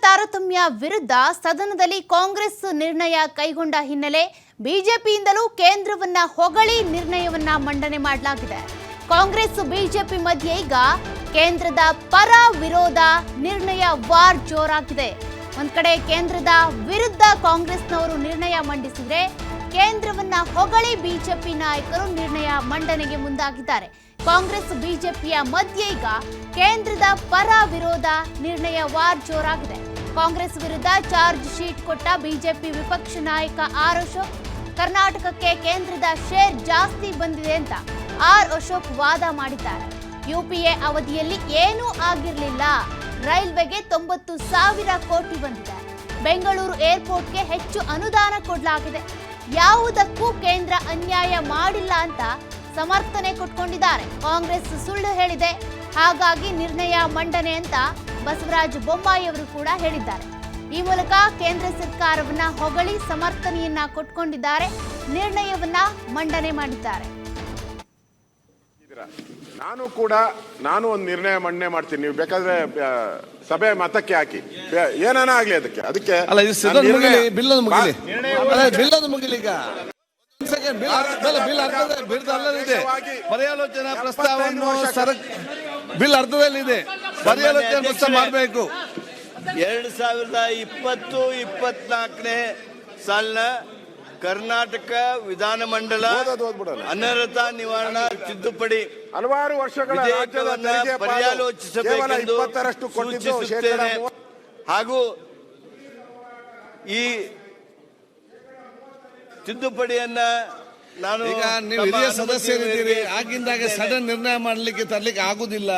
ತಾರತಮ್ಯ ವಿರುದ್ಧ ಸದನದಲ್ಲಿ ಕಾಂಗ್ರೆಸ್ ನಿರ್ಣಯ ಕೈಗೊಂಡ ಹಿನ್ನೆಲೆ ಬಿಜೆಪಿಯಿಂದಲೂ ಕೇಂದ್ರವನ್ನ ಹೊಗಳಿ ನಿರ್ಣಯವನ್ನ ಮಂಡನೆ ಮಾಡಲಾಗಿದೆ. ಕಾಂಗ್ರೆಸ್ ಬಿಜೆಪಿ ಮಧ್ಯೆ ಈಗ ಕೇಂದ್ರದ ಪರ ವಿರೋಧ ನಿರ್ಣಯ ವಾರ್ ಜೋರಾಗಿದೆ. ಒಂದ್ ಕಡೆ ಕೇಂದ್ರದ ವಿರುದ್ಧ ಕಾಂಗ್ರೆಸ್ನವರು ನಿರ್ಣಯ ಮಂಡಿಸಿದ್ರೆ, ಕೇಂದ್ರವನ್ನ ಹೊಗಳಿ ಬಿಜೆಪಿ ನಾಯಕರು ನಿರ್ಣಯ ಮಂಡನೆಗೆ ಮುಂದಾಗಿದ್ದಾರೆ. ಕಾಂಗ್ರೆಸ್ ಬಿಜೆಪಿಯ ಮಧ್ಯೆ ಈಗ ಕೇಂದ್ರದ ಪರ ವಿರೋಧ ನಿರ್ಣಯ ವಾರ್ ಜೋರಾಗಿದೆ. ಕಾಂಗ್ರೆಸ್ ವಿರುದ್ಧ ಚಾರ್ಜ್ ಶೀಟ್ ಕೊಟ್ಟ ಬಿಜೆಪಿ ವಿಪಕ್ಷ ನಾಯಕ ಆರ್ ಅಶೋಕ್, ಕರ್ನಾಟಕಕ್ಕೆ ಕೇಂದ್ರದ ಶೇರ್ ಜಾಸ್ತಿ ಬಂದಿದೆ ಅಂತ ಆರ್ ಅಶೋಕ್ ವಾದ ಮಾಡಿದ್ದಾರೆ. ಯುಪಿಎ ಅವಧಿಯಲ್ಲಿ ಏನೂ ಆಗಿರಲಿಲ್ಲ, ರೈಲ್ವೆಗೆ 90,000 ಕೋಟಿ ಬಂದಿದೆ, ಬೆಂಗಳೂರು ಏರ್ಪೋರ್ಟ್ಗೆ ಹೆಚ್ಚು ಅನುದಾನ ಕೊಡಲಾಗಿದೆ, ಯಾವುದಕ್ಕೂ ಕೇಂದ್ರ ಅನ್ಯಾಯ ಮಾಡಿಲ್ಲ ಅಂತ ಸಮರ್ಥನೆ ಕೊಟ್ಕೊಂಡಿದ್ದಾರೆ. ಕಾಂಗ್ರೆಸ್ ಸುಳ್ಳು ಹೇಳಿದೆ, ಹಾಗಾಗಿ ನಿರ್ಣಯ ಮಂಡನೆ ಅಂತ ಬಸವರಾಜ ಬೊಮ್ಮಾಯಿ ಅವರು ಕೂಡ ಹೇಳಿದ್ದಾರೆ. ಈ ಮೂಲಕ ಕೇಂದ್ರ ಸರ್ಕಾರವನ್ನ ಹೊಗಳಿ ಸಮರ್ಥನೆಯನ್ನ ಕೊಟ್ಕೊಂಡಿದ್ದಾರೆ, ನಿರ್ಣಯವನ್ನ ಮಂಡನೆ ಮಾಡಿದ್ದಾರೆ. ನಾನು ಒಂದು ನಿರ್ಣಯ ಮಂಡನೆ ಮಾಡ್ತೀನಿ, ನೀವು ಬೇಕಾದ್ರೆ ಸಭೆ ಮತಕ್ಕೆ ಹಾಕಿ, ಏನಾನ ಆಗ್ಲಿ ಅದಕ್ಕೆ ಅಲ್ಲ, ಬಿಲ್ ಮುಗಿಲಿ ಈಗ ಬಿಲ್ ಅರ್ಧದಲ್ಲಿದೆ. ಪರ್ಯಾಲೋಚನಾ ಪ್ರಸ್ತಾವವನ್ನು ಬಿಲ್ ಅರ್ಧದಲ್ಲಿದೆ, ಪರ್ಯಾಲೋಚನಾ ಪ್ರಸ್ತಾವ ಮಾಡಬೇಕು. 2020-24ನೇ ಸಾಲಿನ ಕರ್ನಾಟಕ ವಿಧಾನಮಂಡಲ ಅನರ್ಹತಾ ನಿವಾರಣಾ ತಿದ್ದುಪಡಿ ಹಲವಾರು ವರ್ಷಗಳ ಪರ್ಯಾಲೋಚಿಸಬೇಕೆಂದು ಸೂಚಿಸುತ್ತೇನೆ. ಹಾಗೂ ಈ ತಿದ್ದುಪಡಿಯನ್ನ ನಾನು ಈಗ ನೀವು ಹಿರಿಯ ಸದಸ್ಯರಿದ್ದೀರಿ, ಆಗಿಂದಾಗ ಸಡನ್ ನಿರ್ಣಯ ಮಾಡಲಿಕ್ಕೆ ತರಲಿಕ್ಕೆ ಆಗುದಿಲ್ಲ.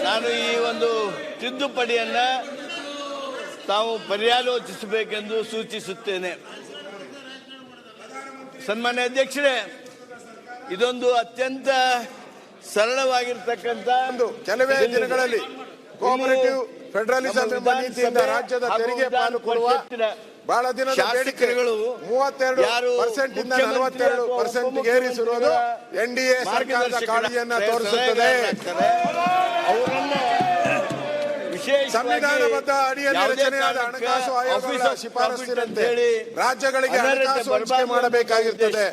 ನಾನು ಈ ಒಂದು ತಿದ್ದುಪಡಿಯನ್ನ ತಾವು ಪರ್ಯಾಲೋಚಿಸಬೇಕೆಂದು ಸೂಚಿಸುತ್ತೇನೆ. ಸನ್ಮಾನ್ಯ ಅಧ್ಯಕ್ಷರೇ, ಇದೊಂದು ಅತ್ಯಂತ ಸರಳವಾಗಿರ್ತಕ್ಕಂಥ ಕೆಲವೇ ದಿನಗಳಲ್ಲಿ ಕೋಆಪರೇಟಿವ್ ಫೆಡರಲಿಸಂ ಎಂಬ ನೀತಿಯಿಂದ ರಾಜ್ಯದ ತೆರಿಗೆ ಪಾಲು ಕೊಡುವ ಬಹಳ ದಿನದ ಬೇಡಿಕೆಗಳು 32% ಇಂದ 42% ಏರಿಸಿರುವುದು ಎನ್ಡಿಎ ಸರ್ಕಾರದ ಕಾಳಜಿಯನ್ನ ತೋರಿಸುತ್ತದೆ. ಸಂವಿಧಾನಬದ್ಧ ಅಡಿಯಲ್ಲಿ ರಚನೆಯಾದ ಹಣಕಾಸು ಆಯೋಗಗಳ ಶಿಫಾರಸ್ಸಿನಂತೆ ರಾಜ್ಯಗಳಿಗೆ ಹಣಕಾಸು ಹಂಚಿಕೆ ಮಾಡಬೇಕಾಗಿರುತ್ತದೆ.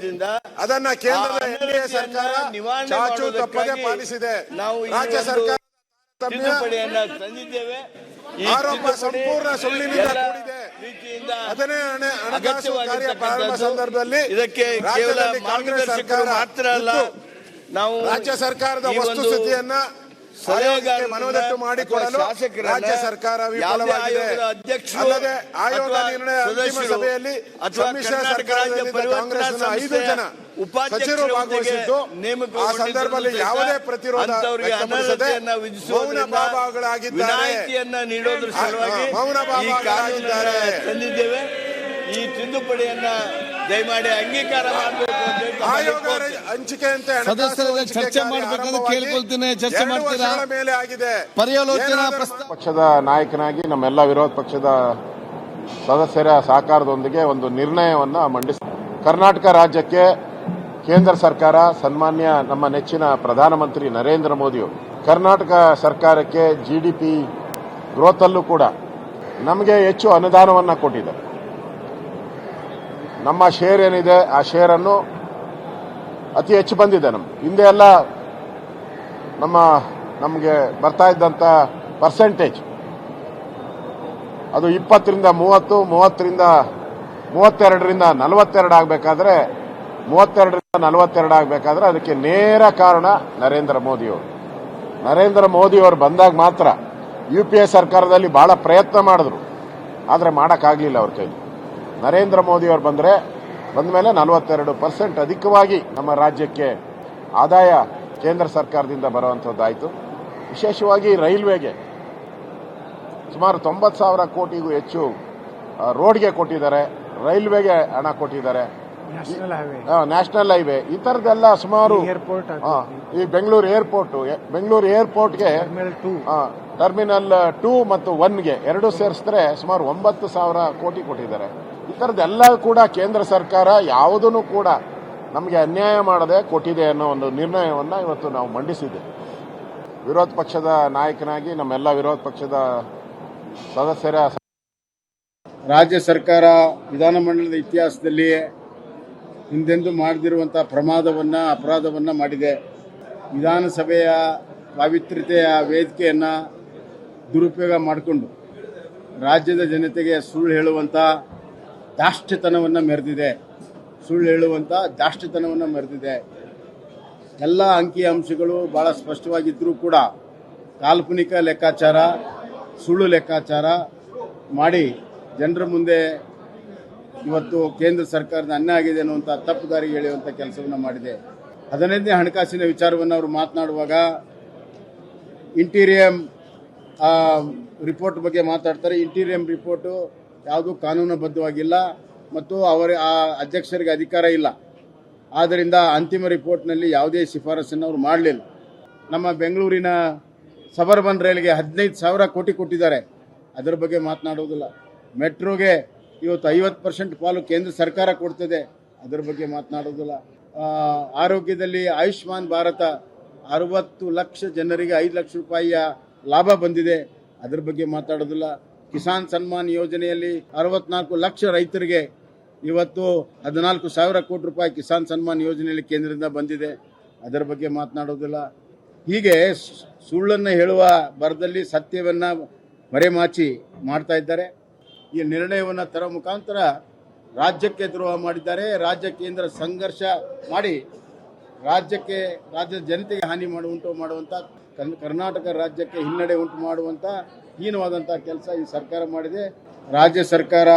ಅದನ್ನ ಕೇಂದ್ರದ ಎನ್ಡಿಎ ಸರ್ಕಾರ ಚಾಚು ತಪ್ಪದೆ ಪಾಲಿಸಿದೆ. ರಾಜ್ಯ ಸರ್ಕಾರ ತಂದಿದ್ದೇವೆ. ಆರೋಪ ಸಂಪೂರ್ಣ ಸುಳ್ಳಿನಿಂದ ಕೂಡಿದೆ. ಅದನ್ನೇ ಹಣಕಾಸು ಕಾರ್ಯ ಪ್ರಾರಂಭ ಸಂದರ್ಭದಲ್ಲಿ ಇದಕ್ಕೆ ಕಾಂಗ್ರೆಸ್ ಸರ್ಕಾರ ಮಾತ್ರ ಅಲ್ಲ, ನಾವು ರಾಜ್ಯ ಸರ್ಕಾರದ ವಸ್ತುಸ್ಥಿತಿಯನ್ನ ಮನವರಿಕೆ ಮಾಡಿಕೊಡಲು ರಾಜ್ಯ ಸರ್ಕಾರ ವಿಫಲವಾಗಿದೆ. ಅಲ್ಲದೆ ಆಯೋಗ ನಿರ್ಣಯ ಅಂತಿಮ ಸಭೆಯಲ್ಲಿ ಸಮ್ಮಿಶ್ರ ಸರ್ಕಾರದಿಂದ ಕಾಂಗ್ರೆಸ್ನ 5 ಜನ ಸಚಿವರು ಭಾಗವಹಿಸಿದ್ದು, ಆ ಸಂದರ್ಭದಲ್ಲಿ ಯಾವುದೇ ಪ್ರತಿರೋಧ ವ್ಯಕ್ತಪಡಿಸದೆ ಮೌನ ಭಾವಗಳಾಗಿದ್ದಾರೆ. ತಂದಿದ್ದೇವೆ. ಈ ತಿದ್ದುಪಡಿಯನ್ನ ದಯಮಾಡಿ ಅಂಗೀಕಾರ ಮಾಡಬೇಕು. ಆಯೋಗ ಹಂಚಿಕೆಯಂತೆ ಚರ್ಚೆ ಮಾಡಬೇಕಂತ ಕೇಳ್ಕೊಳ್ತೀನಿ. ಚರ್ಚೆ ಮಾಡ್ತೀರಾ? ಮೇಲೆ ಆಗಿದೆ. ಪರ್ಯಾಲೋಚನಾ ಪಕ್ಷದ ನಾಯಕನಾಗಿ ನಮ್ಮೆಲ್ಲ ವಿರೋಧ ಪಕ್ಷದ ಸದಸ್ಯರ ಸಹಕಾರದೊಂದಿಗೆ ಒಂದು ನಿರ್ಣಯವನ್ನ ಮಂಡಿಸಿ, ಕರ್ನಾಟಕ ರಾಜ್ಯಕ್ಕೆ ಕೇಂದ್ರ ಸರ್ಕಾರ ಸನ್ಮಾನ್ಯ ನಮ್ಮ ನೆಚ್ಚಿನ ಪ್ರಧಾನಮಂತ್ರಿ ನರೇಂದ್ರ ಮೋದಿಯವರು ಕರ್ನಾಟಕ ಸರ್ಕಾರಕ್ಕೆ ಜಿಡಿಪಿ ಗ್ರೋತ್ ಅಲ್ಲೂ ಕೂಡ ನಮಗೆ ಹೆಚ್ಚು ಅನುದಾನವನ್ನ ಕೊಟ್ಟಿದ್ದಾರೆ. ನಮ್ಮ ಶೇರ್ ಏನಿದೆ ಆ ಶೇರನ್ನು ಅತಿ ಹೆಚ್ಚು ಬಂದಿದೆ. ಹಿಂದೆ ಎಲ್ಲ ನಮಗೆ ಬರ್ತಾ ಇದ್ದಂಥ ಪರ್ಸೆಂಟೇಜ್ ಅದು 20ರಿಂದ 30, 30ರಿಂದ 32ರಿಂದ 42 ಆಗಬೇಕಾದ್ರೆ 32ರಿಂದ 42 ಆಗಬೇಕಾದ್ರೆ ಅದಕ್ಕೆ ನೇರ ಕಾರಣ ನರೇಂದ್ರ ಮೋದಿಯವರು ಬಂದಾಗ ಮಾತ್ರ. ಯುಪಿಎ ಸರ್ಕಾರದಲ್ಲಿ ಬಹಳ ಪ್ರಯತ್ನ ಮಾಡಿದ್ರು, ಆದರೆ ಮಾಡೋಕ್ಕಾಗಲಿಲ್ಲ ಅವ್ರ ಕೈಲಿ. ನರೇಂದ್ರ ಮೋದಿಯವರು ಬಂದ ಮೇಲೆ 42% ಅಧಿಕವಾಗಿ ನಮ್ಮ ರಾಜ್ಯಕ್ಕೆ ಆದಾಯ ಕೇಂದ್ರ ಸರ್ಕಾರದಿಂದ ಬರುವಂಥದ್ದಾಯಿತು. ವಿಶೇಷವಾಗಿ ರೈಲ್ವೆಗೆ ಸುಮಾರು 90,000 ಕೋಟಿಗೂ ಹೆಚ್ಚು ರೋಡ್ಗೆ ಕೊಟ್ಟಿದ್ದಾರೆ, ರೈಲ್ವೆಗೆ ಹಣ ಕೊಟ್ಟಿದ್ದಾರೆ, ನ್ಯಾಷನಲ್ ಹೈವೇ ಈ ಥರದ್ದೆಲ್ಲ ಸುಮಾರು. ಈ ಬೆಂಗಳೂರು ಏರ್ಪೋರ್ಟ್ಗೆ ಟರ್ಮಿನಲ್ 2 ಮತ್ತು 1ಗೆ ಎರಡು ಸೇರಿಸಿದ್ರೆ ಸುಮಾರು 9,000 ಕೋಟಿ ಕೊಟ್ಟಿದ್ದಾರೆ. ಈ ಥರದ್ದೆಲ್ಲ ಕೂಡ ಕೇಂದ್ರ ಸರ್ಕಾರ ಯಾವುದನ್ನು ಕೂಡ ನಮಗೆ ಅನ್ಯಾಯ ಮಾಡದೆ ಕೊಟ್ಟಿದೆ ಅನ್ನೋ ಒಂದು ನಿರ್ಣಯವನ್ನು ಇವತ್ತು ನಾವು ಮಂಡಿಸಿದ್ದೇವೆ. ವಿರೋಧ ಪಕ್ಷದ ನಾಯಕನಾಗಿ ನಮ್ಮೆಲ್ಲ ವಿರೋಧ ಪಕ್ಷದ ಸದಸ್ಯರ ರಾಜ್ಯ ಸರ್ಕಾರ ವಿಧಾನಮಂಡಲದ ಇತಿಹಾಸದಲ್ಲಿಯೇ ಹಿಂದೆಂದೂ ಮಾಡದಿರುವಂಥ ಅಪರಾಧವನ್ನು ಮಾಡಿದೆ. ವಿಧಾನಸಭೆಯ ಪಾವಿತ್ರ್ಯತೆಯ ವೇದಿಕೆಯನ್ನು ದುರುಪಯೋಗ ಮಾಡಿಕೊಂಡು ರಾಜ್ಯದ ಜನತೆಗೆ ಸುಳ್ಳು ಹೇಳುವಂಥ ದಾಷ್ಟ್ಯತನವನ್ನು ಮೆರೆದಿದೆ. ಎಲ್ಲ ಅಂಕಿ ಅಂಶಗಳು ಭಾಳ ಸ್ಪಷ್ಟವಾಗಿದ್ದರೂ ಕೂಡ ಕಾಲ್ಪನಿಕ ಲೆಕ್ಕಾಚಾರ, ಸುಳ್ಳು ಲೆಕ್ಕಾಚಾರ ಮಾಡಿ ಜನರ ಮುಂದೆ ಇವತ್ತು ಕೇಂದ್ರ ಸರ್ಕಾರದ ಅನ್ಯಾಯ ಆಗಿದೆ ಅನ್ನುವಂಥ ತಪ್ಪು ದಾರಿಗೆ ಎಳೆಯುವಂಥ ಕೆಲಸವನ್ನು ಮಾಡಿದೆ. 15ನೇ ಹಣಕಾಸಿನ ವಿಚಾರವನ್ನು ಅವರು ಮಾತನಾಡುವಾಗ ಇಂಟೀರಿಯಂ ರಿಪೋರ್ಟ್ ಬಗ್ಗೆ ಮಾತಾಡ್ತಾರೆ. ಇಂಟೀರಿಯಂ ರಿಪೋರ್ಟು ಯಾವುದೂ ಕಾನೂನುಬದ್ಧವಾಗಿಲ್ಲ ಮತ್ತು ಆ ಅಧ್ಯಕ್ಷರಿಗೆ ಅಧಿಕಾರ ಇಲ್ಲ. ಆದ್ದರಿಂದ ಅಂತಿಮ ರಿಪೋರ್ಟ್ನಲ್ಲಿ ಯಾವುದೇ ಶಿಫಾರಸನ್ನು ಅವರು ಮಾಡಲಿಲ್ಲ. ನಮ್ಮ ಬೆಂಗಳೂರಿನ ಸಬರ್ಬನ್ ರೈಲ್ಗೆ 15,000 ಕೋಟಿ ಕೊಟ್ಟಿದ್ದಾರೆ, ಅದರ ಬಗ್ಗೆ ಮಾತನಾಡುವುದಿಲ್ಲ. ಮೆಟ್ರೋಗೆ ಇವತ್ತು 50% ಪಾಲು ಕೇಂದ್ರ ಸರ್ಕಾರ ಕೊಡ್ತದೆ, ಅದರ ಬಗ್ಗೆ ಮಾತನಾಡುವುದಿಲ್ಲ. ಆರೋಗ್ಯದಲ್ಲಿ ಆಯುಷ್ಮಾನ್ ಭಾರತ 60 ಲಕ್ಷ ಜನರಿಗೆ 5 ಲಕ್ಷ ರೂಪಾಯಿಯ ಲಾಭ ಬಂದಿದೆ, ಅದರ ಬಗ್ಗೆ ಮಾತಾಡೋದಿಲ್ಲ. ಕಿಸಾನ್ ಸನ್ಮಾನ್ ಯೋಜನೆಯಲ್ಲಿ 64 ಲಕ್ಷ ರೈತರಿಗೆ ಇವತ್ತು 14,000 ಕೋಟಿ ರೂಪಾಯಿ ಕಿಸಾನ್ ಸನ್ಮಾನ್ ಯೋಜನೆಯಲ್ಲಿ ಕೇಂದ್ರದಿಂದ ಬಂದಿದೆ, ಅದರ ಬಗ್ಗೆ ಮಾತನಾಡೋದಿಲ್ಲ. ಹೀಗೆ ಸುಳ್ಳನ್ನು ಹೇಳುವ ಬರದಲ್ಲಿ ಸತ್ಯವನ್ನು ಮರೆಮಾಚಿ ಮಾಡ್ತಾ ಇದ್ದಾರೆ. ಈ ನಿರ್ಣಯವನ್ನು ತರೋ ಮುಖಾಂತರ ರಾಜ್ಯಕ್ಕೆ ದ್ರೋಹ ಮಾಡಿದ್ದಾರೆ. ರಾಜ್ಯ ಕೇಂದ್ರ ಸಂಘರ್ಷ ಮಾಡಿ ರಾಜ್ಯದ ಜನತೆಗೆ ಹಾನಿ ಮಾಡುವಂಥ ಕರ್ನಾಟಕ ರಾಜ್ಯಕ್ಕೆ ಹಿನ್ನಡೆ ಉಂಟು ಮಾಡುವಂಥ ಹೀನವಾದಂಥ ಕೆಲಸ ಈ ಸರ್ಕಾರ ಮಾಡಿದೆ. ರಾಜ್ಯ ಸರ್ಕಾರ